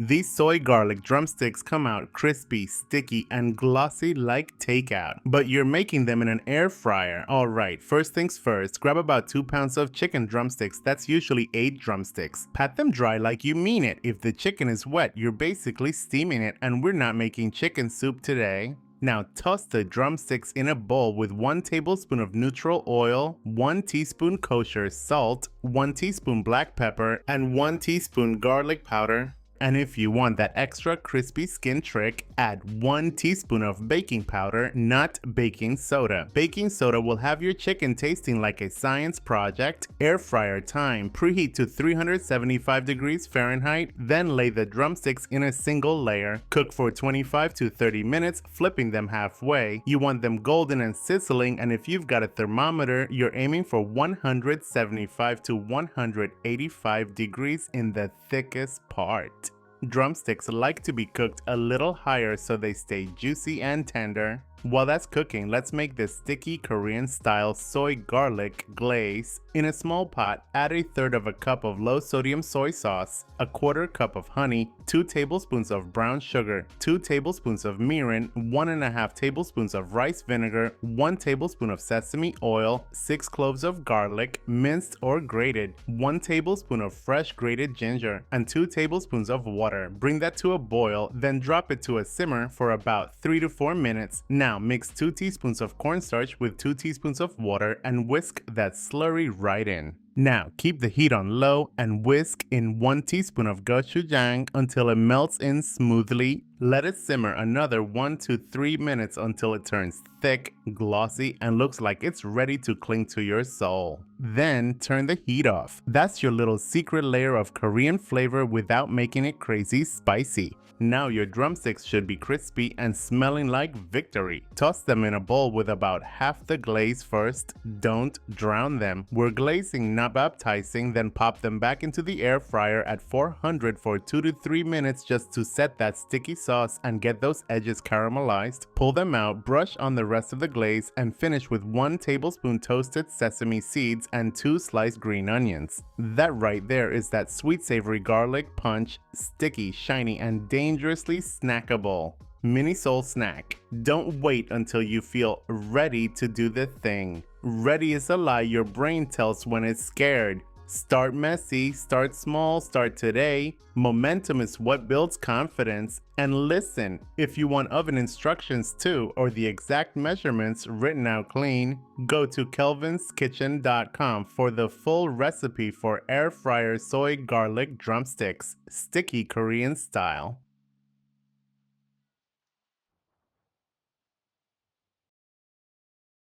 These soy garlic drumsticks come out crispy, sticky, and glossy like Takeout, but you're making them in an air fryer. Alright, first things first, grab about 2 pounds of chicken drumsticks, that's usually 8 drumsticks. Pat them dry like you mean it. If the chicken is wet, you're basically steaming it, and we're not making chicken soup today. Now toss the drumsticks in a bowl with 1 tablespoon of neutral oil, 1 teaspoon kosher salt, 1 teaspoon black pepper, and 1 teaspoon garlic powder. And if you want that extra crispy skin trick, add 1 teaspoon of baking powder, not baking soda. Baking soda will have your chicken tasting like a science project. Air fryer time, preheat to 375 degrees Fahrenheit, then lay the drumsticks in a single layer. Cook for 25 to 30 minutes, flipping them halfway. You want them golden and sizzling, and if you've got a thermometer, you're aiming for 175 to 185 degrees in the thickest part. Drumsticks like to be cooked a little higher so they stay juicy and tender. While that's cooking, let's make this sticky Korean-style soy garlic glaze. In a small pot, add 1/3 cup of low-sodium soy sauce, 1/4 cup of honey, 2 tablespoons of brown sugar, 2 tablespoons of mirin, 1½ tablespoons of rice vinegar, 1 tablespoon of sesame oil, 6 cloves of garlic, minced or grated, 1 tablespoon of fresh grated ginger, and 2 tablespoons of water. Bring that to a boil, then drop it to a simmer for about 3 to 4 minutes. Now mix 2 teaspoons of cornstarch with 2 teaspoons of water and whisk that slurry right in. Now keep the heat on low and whisk in 1 teaspoon of gochujang until it melts in smoothly. Let it simmer another 1 to 3 minutes until it turns thick, glossy, and looks like it's ready to cling to your soul. Then turn the heat off. That's your little secret layer of Korean flavor without making it crazy spicy. Now your drumsticks should be crispy and smelling like victory. Toss them in a bowl with about half the glaze first. Don't drown them. We're glazing, not baptizing, then pop them back into the air fryer at 400 for 2 to 3 minutes just to set that sticky sauce and get those edges caramelized. Pull them out, brush on the rest of the glaze, and finish with 1 tablespoon toasted sesame seeds and 2 sliced green onions. That right there is that sweet savory garlic punch, sticky, shiny, and dangerously snackable. Mini soul snack. Don't wait until you feel ready to do the thing. Ready is a lie your brain tells when it's scared. Start messy, start small, start today. Momentum is what builds confidence. And listen, if you want oven instructions too, or the exact measurements written out clean, go to kelvinskitchen.com for the full recipe for air fryer soy garlic drumsticks, sticky Korean style.